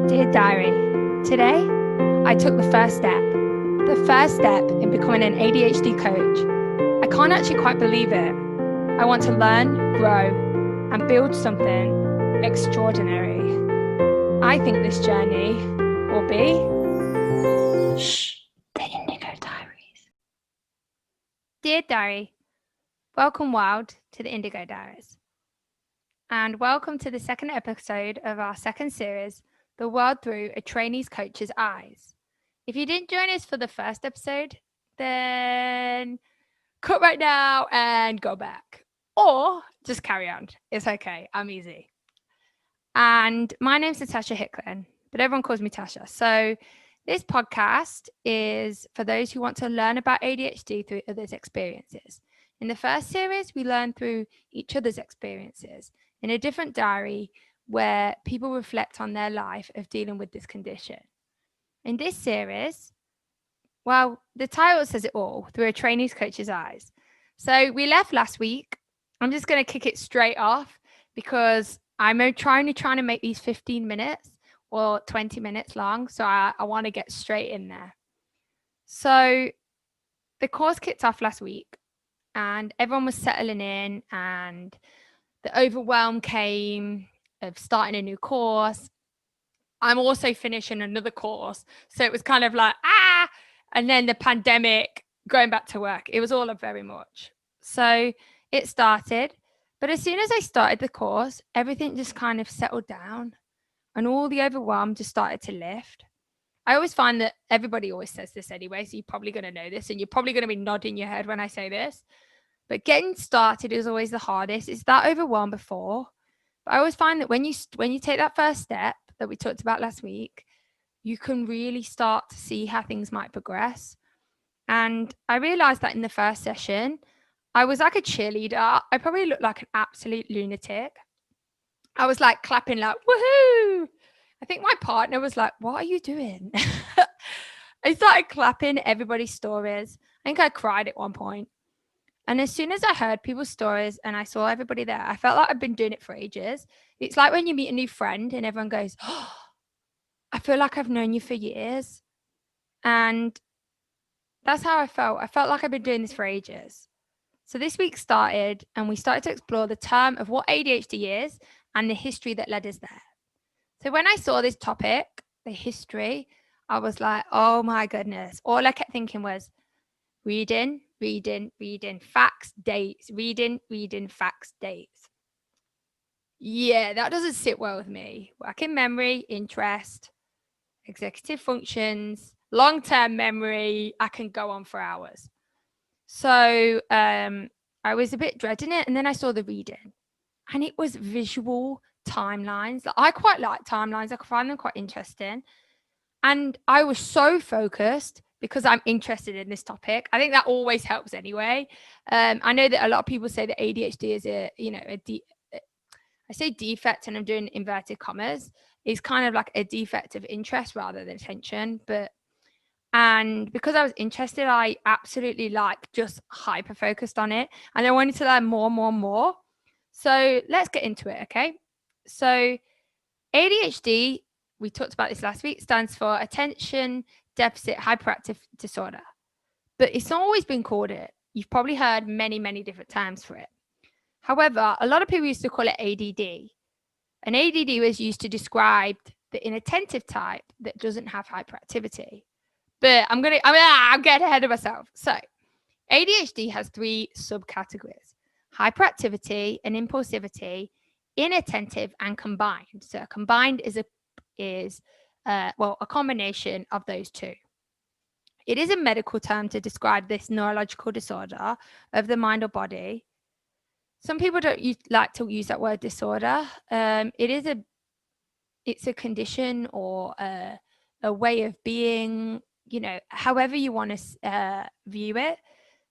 Dear Diary, today I took the first step in becoming an ADHD coach. I can't actually quite believe it. I want to learn, grow, and build something extraordinary. I think this journey will be the Indigo Diaries. Dear Diary, welcome wild to the Indigo Diaries. And welcome to the second episode of our second series, The World Through a Trainee's Coach's Eyes. If you didn't join us for the first episode, then cut right now and go back. Or just carry on. It's okay. I'm easy. And my name's Natasha Hickling, but everyone calls me Tasha. So this podcast is for those who want to learn about ADHD through others' experiences. In the first series, we learn through each other's experiences in a different diary where people reflect on their life of dealing with this condition. In this series, well, the title says it all, through a trainee's coach's eyes. So we left last week. I'm just going to kick it straight off because I'm trying to make these 15 minutes or 20 minutes long. So I want to get straight in there. So the course kicked off last week and everyone was settling in and the overwhelm came of starting a new course. I'm also finishing another course. So it was kind of like, and then the pandemic, going back to work. It was all of very much. So it started. But as soon as I started the course, everything just kind of settled down and all the overwhelm just started to lift. I always find that everybody always says this anyway. So you're probably going to know this and you're probably going to be nodding your head when I say this. But getting started is always the hardest. It's that overwhelm before. But I always find that when you take that first step that we talked about last week, you can really start to see how things might progress. And I realized that in the first session, I was like a cheerleader. I probably looked like an absolute lunatic. I was like clapping like, woohoo. I think my partner was like, what are you doing? I started clapping everybody's stories. I think I cried at one point. And as soon as I heard people's stories and I saw everybody there, I felt like I've been doing it for ages. It's like when you meet a new friend and everyone goes, oh, I feel like I've known you for years. And that's how I felt. I felt like I've been doing this for ages. So this week started and we started to explore the term of what ADHD is and the history that led us there. So when I saw this topic, the history, I was like, oh my goodness. All I kept thinking was reading, facts, dates, reading, facts, dates. Yeah, that doesn't sit well with me. Working memory, interest, executive functions, long-term memory, I can go on for hours. So I was a bit dreading it. And then I saw the reading and it was visual timelines. I quite like timelines. I find them quite interesting. And I was so focused because I'm interested in this topic. I think that always helps anyway. I know that a lot of people say that ADHD is I say defect and I'm doing inverted commas, is kind of like a defect of interest rather than attention. And because I was interested, I absolutely just hyper focused on it. And I wanted to learn more. So let's get into it, okay? So ADHD, we talked about this last week, stands for Attention Deficit Hyperactive Disorder. But it's not always been called it. You've probably heard many different terms for it. However, a lot of people used to call it ADD. And ADD was used to describe the inattentive type that doesn't have hyperactivity. But I'm getting ahead of myself. So ADHD has 3 subcategories: hyperactivity and impulsivity, inattentive, and combined. So combined is a combination of those 2. It is a medical term to describe this neurological disorder of the mind or body. Some people don't like to use that word disorder. It's a condition or a way of being, however you want to view it.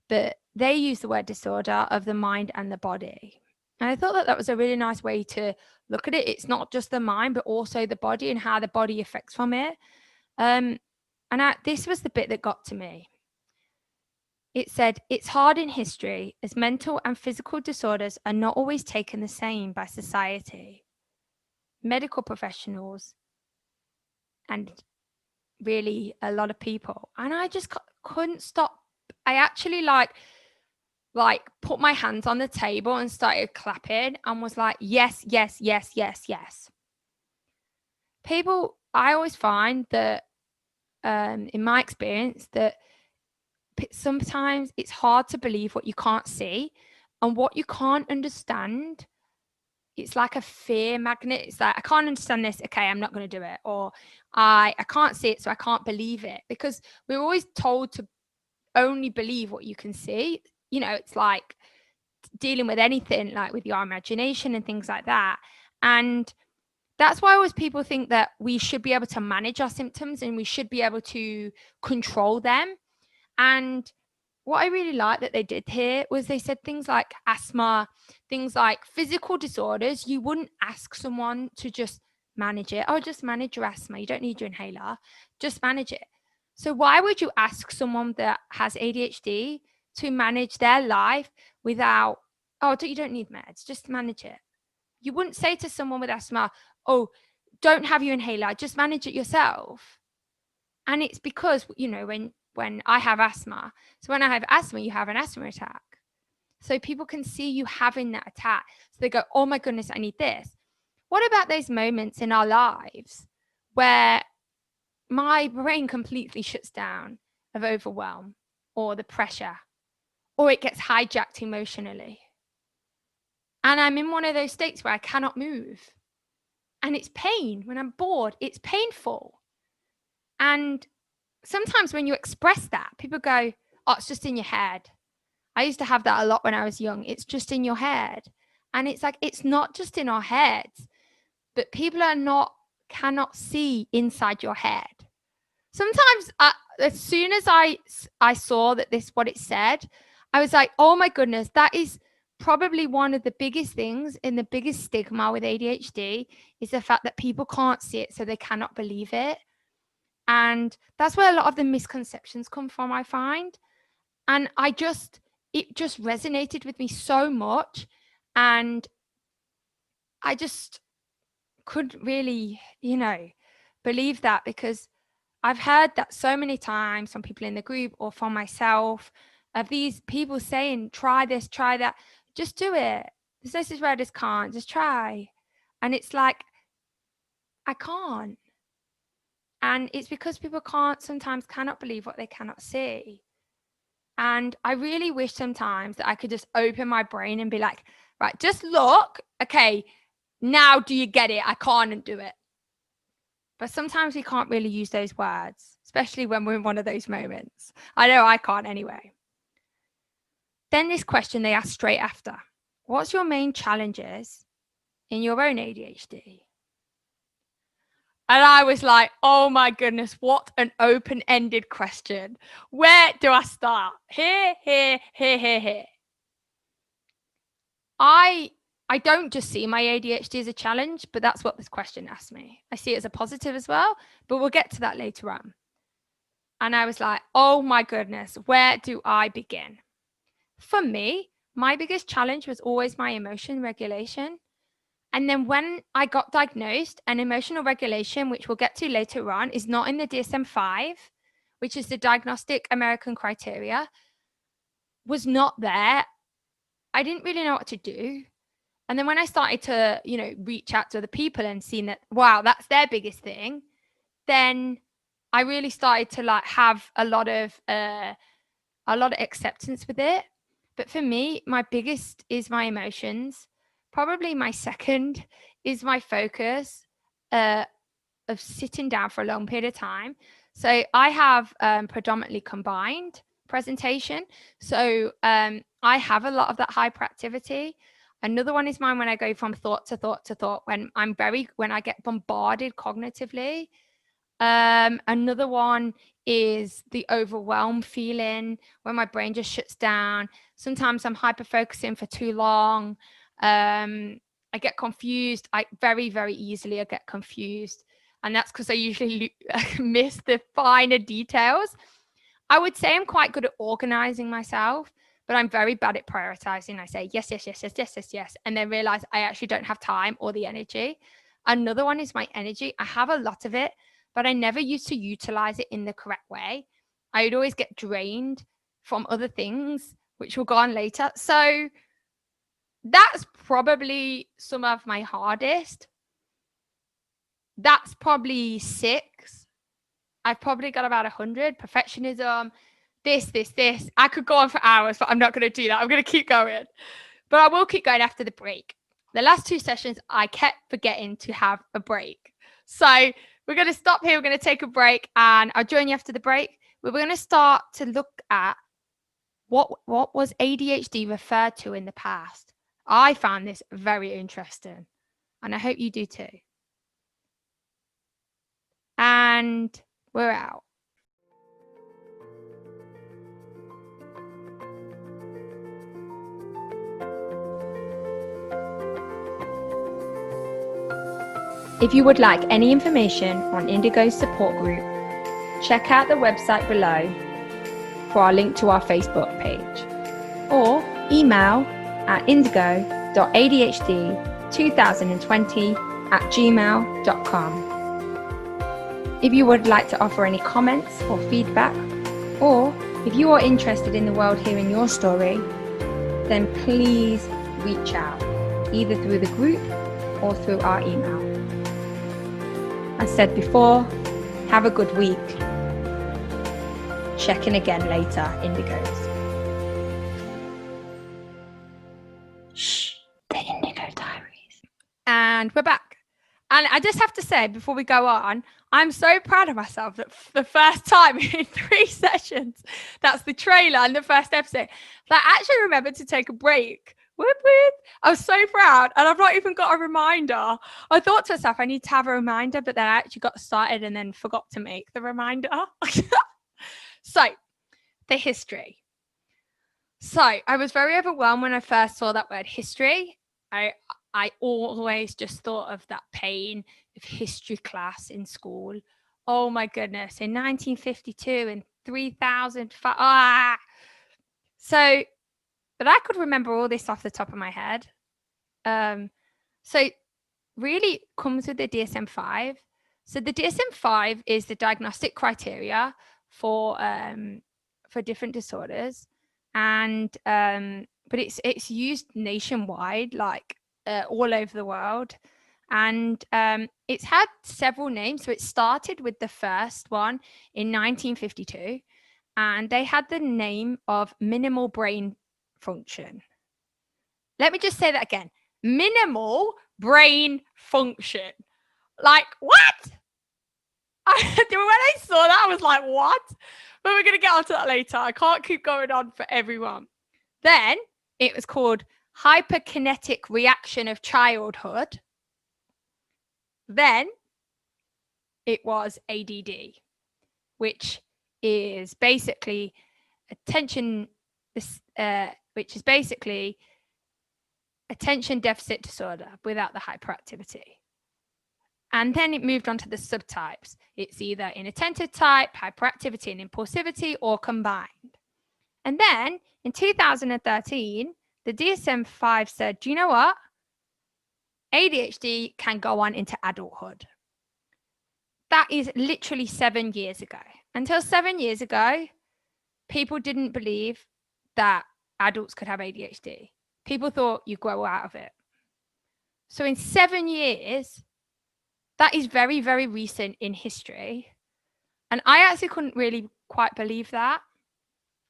But they use the word disorder of the mind and the body. And I thought that was a really nice way to look at it. It's not just the mind, but also the body and how the body affects from it. This was the bit that got to me. It said, it's hard in history as mental and physical disorders are not always taken the same by society. Medical professionals and really a lot of people. And I just couldn't stop. I actually like put my hands on the table and started clapping and was like, yes, yes, yes, yes, yes. People, I always find that in my experience that sometimes it's hard to believe what you can't see, and what you can't understand, it's like a fear magnet. It's like, I can't understand this, okay, I'm not going to do it. Or I can't see it, so I can't believe it, because we're always told to only believe what you can see. You know, it's like dealing with anything, like with your imagination and things like that. And that's why always people think that we should be able to manage our symptoms and we should be able to control them. And what I really like that they did here was they said things like asthma, things like physical disorders. You wouldn't ask someone to just manage it. Oh, just manage your asthma. You don't need your inhaler. Just manage it. So why would you ask someone that has ADHD to manage their life without, oh, you don't need meds, just manage it. You wouldn't say to someone with asthma, oh, don't have your inhaler, just manage it yourself. And it's because, you know, when I have asthma, so when I have asthma, you have an asthma attack. So people can see you having that attack. So they go, oh my goodness, I need this. What about those moments in our lives where my brain completely shuts down of overwhelm or the pressure, or it gets hijacked emotionally? And I'm in one of those states where I cannot move. And it's pain. When I'm bored, it's painful. And sometimes when you express that, people go, oh, it's just in your head. I used to have that a lot when I was young. It's just in your head. And it's like, it's not just in our heads, but people cannot see inside your head. Sometimes as soon as I saw that this, what it said, I was like, oh my goodness, that is probably one of the biggest things and the biggest stigma with ADHD is the fact that people can't see it, so they cannot believe it. And that's where a lot of the misconceptions come from, I find. And it just resonated with me so much. And I just couldn't really, believe that, because I've heard that so many times from people in the group or from myself, of these people saying, try this, try that, just do it. There's no such word as can't, just try. And it's like, I can't. And it's because people sometimes cannot believe what they cannot see. And I really wish sometimes that I could just open my brain and be like, right, just look. Okay, now do you get it? I can't do it. But sometimes we can't really use those words, especially when we're in one of those moments. I know I can't anyway. Then this question they asked straight after: what's your main challenges in your own ADHD? And I was like, oh my goodness, what an open-ended question. Where do I start? Here. I don't just see my ADHD as a challenge, but that's what this question asked me. I see it as a positive as well, but we'll get to that later on. And I was like, oh my goodness, where do I begin? For me, my biggest challenge was always my emotion regulation. And then when I got diagnosed, and emotional regulation, which we'll get to later on, is not in the DSM-5, which is the Diagnostic American Criteria, was not there. I didn't really know what to do. And then when I started to, reach out to other people and seeing that, wow, that's their biggest thing, then I really started to have a lot of acceptance with it. But for me, my biggest is my emotions. Probably my second is my focus of sitting down for a long period of time. So I have predominantly combined presentation. So I have a lot of that hyperactivity. Another one is mine when I go from thought to thought to thought, when I get bombarded cognitively. Another one is the overwhelmed feeling when my brain just shuts down. Sometimes I'm hyper focusing for too long. I get confused. I very, very easily get confused. And that's because I usually miss the finer details. I would say I'm quite good at organizing myself, but I'm very bad at prioritizing. I say yes, yes, yes, yes, yes, yes, yes, and then realize I actually don't have time or the energy. Another one is my energy. I have a lot of it, but I never used to utilize it in the correct way. I would always get drained from other things, which will go on later. So that's probably some of my hardest. That's probably 6. I've probably got about 100. Perfectionism, this. I could go on for hours, but I'm not going to do that. I'm going to keep going. But I will keep going after the break. The last 2 sessions, I kept forgetting to have a break. So we're going to stop here. We're going to take a break, and I'll join you after the break. We're going to start to look at what was ADHD referred to in the past. I found this very interesting, and I hope you do too. And we're out. If you would like any information on Indigo's support group, check out the website below for our link to our Facebook page, or email at indigo.adhd2020@gmail.com. If you would like to offer any comments or feedback, or if you are interested in the world hearing your story, then please reach out, either through the group or through our email. As said before, have a good week. Check in again later, Indigos. Shh, the Indigo Diaries. And we're back. And I just have to say, before we go on, I'm so proud of myself that for the first time in 3 sessions, that's the trailer and the first episode, that I actually remembered to take a break. I was so proud, and I've not even got a reminder. I thought to myself, I need to have a reminder, but then I actually got started and then forgot to make the reminder. So, the history. So, I was very overwhelmed when I first saw that word history. I always just thought of that pain of history class in school. Oh my goodness, in 1952 and 3005. So, but I could remember all this off the top of my head. So really comes with the DSM-5. So the DSM-5 is the diagnostic criteria for different disorders, and but it's used nationwide, like all over the world, and it's had several names. So it started with the first one in 1952, and they had the name of minimal brain function. Let me just say that again. Minimal brain function. Like, what? When I saw that, I was like, what? But we're going to get onto that later. I can't keep going on for everyone. Then it was called hyperkinetic reaction of childhood. Then it was ADD, which is basically attention deficit disorder without the hyperactivity. And then it moved on to the subtypes. It's either inattentive type, hyperactivity and impulsivity, or combined. And then in 2013, the DSM-5 said, do you know what? ADHD can go on into adulthood. That is literally 7 years ago. Until 7 years ago, people didn't believe that adults could have ADHD. People thought you grow out of it. So in 7 years, that is very, very recent in history. And I actually couldn't really quite believe that.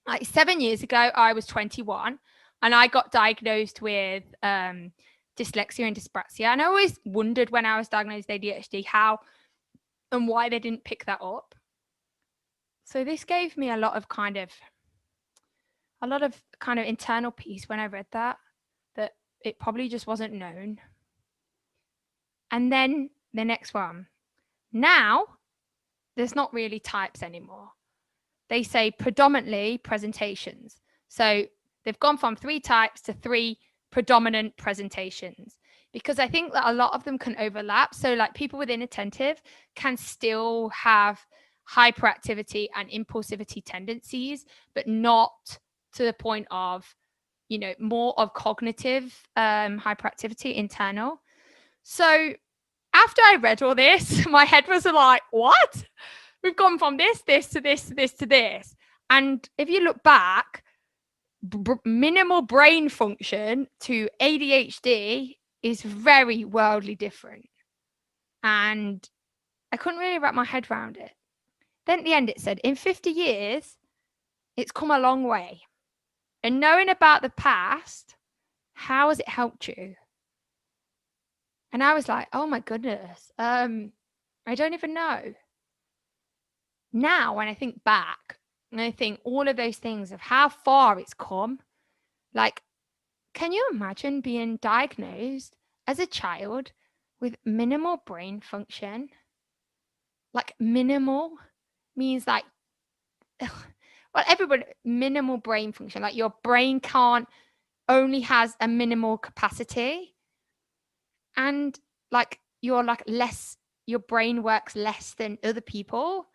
Like 7 years ago, I was 21 and I got diagnosed with dyslexia and dyspraxia. And I always wondered when I was diagnosed with ADHD how and why they didn't pick that up. So this gave me a lot of kind of internal peace when I read that it probably just wasn't known. And then the next one. Now, there's not really types anymore. They say predominantly presentations. So they've gone from 3 types to 3 predominant presentations, because I think that a lot of them can overlap. So like people with inattentive can still have hyperactivity and impulsivity tendencies, but not to the point of, more of cognitive hyperactivity internal. So after I read all this, my head was like, what? We've gone from this to this, to this, to this. And if you look back, minimal brain function to ADHD is very wildly different. And I couldn't really wrap my head around it. Then at the end, it said, in 50 years, it's come a long way. And knowing about the past, how has it helped you? And I was like, oh my goodness, I don't even know. Now, when I think back, and I think all of those things of how far it's come, like, can you imagine being diagnosed as a child with minimal brain function? Like, minimal means like, well, everybody, minimal brain function, like your brain only has a minimal capacity. And like, you're like your brain works less than other people.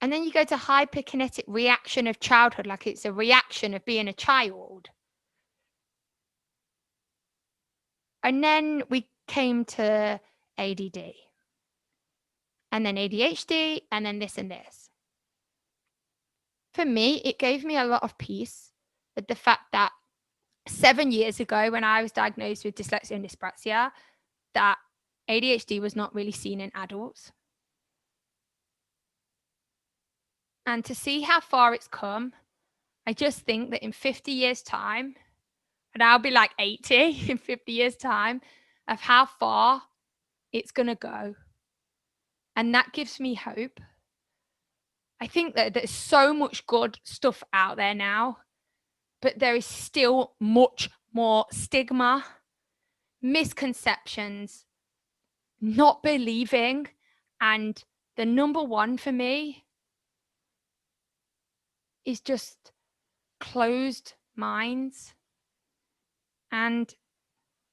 And then you go to hyperkinetic reaction of childhood, like it's a reaction of being a child. And then we came to ADD, and then ADHD, and then this and this. For me, it gave me a lot of peace with the fact that 7 years ago, when I was diagnosed with dyslexia and dyspraxia, that ADHD was not really seen in adults. And to see how far it's come, I just think that in 50 years' time, and I'll be like 80 in 50 years' time, of how far it's going to go. And that gives me hope. I think that there's so much good stuff out there now, but there is still much more stigma, misconceptions, not believing. And the number one for me is just closed minds. And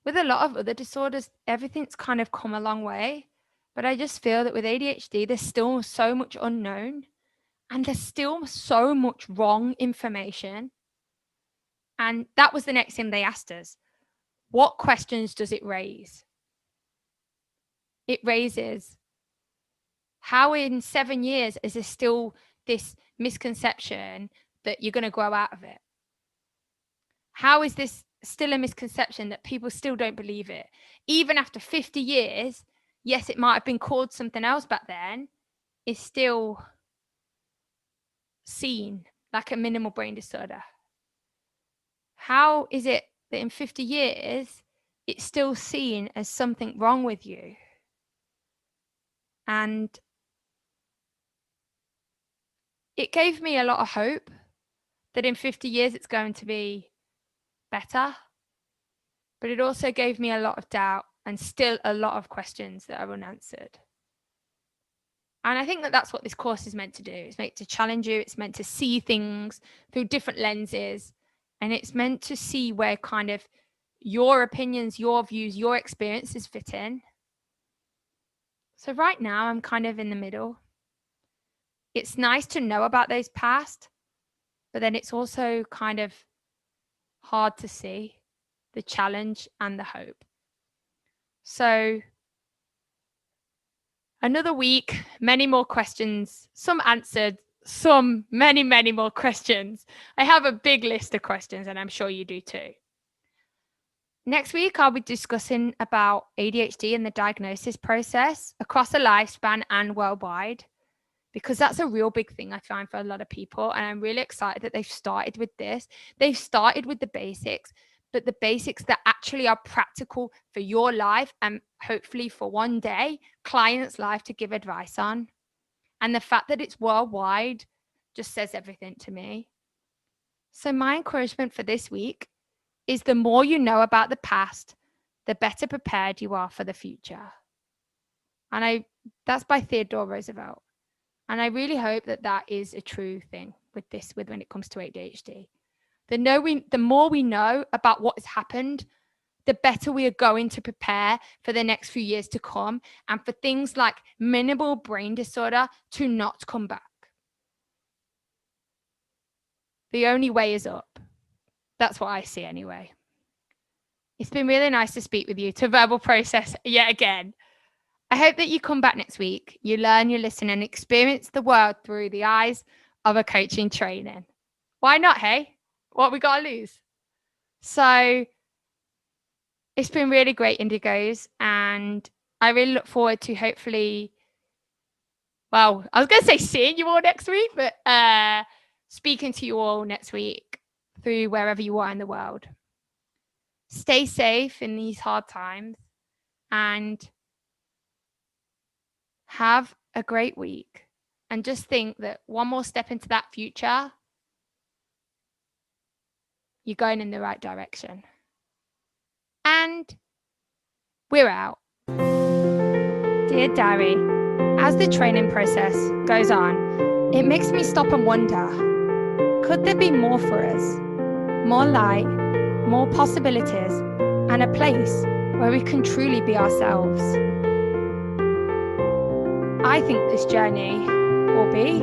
with a lot of other disorders, everything's kind of come a long way. But I just feel that with ADHD, there's still so much unknown, and there's still so much wrong information. And that was the next thing they asked us. What questions does it raise? It raises, how in 7 years is there still this misconception that you're going to grow out of it? How is this still a misconception that people still don't believe it? Even after 50 years, yes, it might have been called something else back then, is still seen like a minimal brain disorder. How is it that in 50 years, it's still seen as something wrong with you? And it gave me a lot of hope that in 50 years, it's going to be better. But it also gave me a lot of doubt and still a lot of questions that are unanswered. And I think that that's what this course is meant to do. It's meant to challenge you. It's meant to see things through different lenses. And it's meant to see where kind of your opinions, your views, your experiences fit in. So right now, I'm kind of in the middle. It's nice to know about those past, but then it's also kind of hard to see the challenge and the hope. So another week, many more questions, some answered, some many more questions. I have a big list of questions, and I'm sure you do too. Next week, I'll be discussing about ADHD and the diagnosis process across the lifespan and worldwide, because that's a real big thing I find for a lot of people. And I'm really excited that they've started with this. They've started with the basics, but the basics that actually are practical for your life and hopefully for one day, clients' life to give advice on. And the fact that it's worldwide just says everything to me. So my encouragement for this week is the more you know about the past, the better prepared you are for the future. And that's by Theodore Roosevelt. And I really hope that that is a true thing with when it comes to ADHD. The more we know about what has happened, the better we are going to prepare for the next few years to come, and for things like minimal brain disorder to not come back. The only way is up. That's what I see anyway. It's been really nice to speak with you, to verbal process yet again. I hope that you come back next week, you learn, you listen, and experience the world through the eyes of a coaching training. Why not, hey? What we got to lose? So it's been really great, Indigos, and I really look forward to hopefully, well, I was going to say seeing you all next week, but speaking to you all next week through wherever you are in the world. Stay safe in these hard times and have a great week. And just think that one more step into that future, you're going in the right direction. And we're out. Dear Diary, as the training process goes on, it makes me stop and wonder, could there be more for us? More light, more possibilities, and a place where we can truly be ourselves. I think this journey will be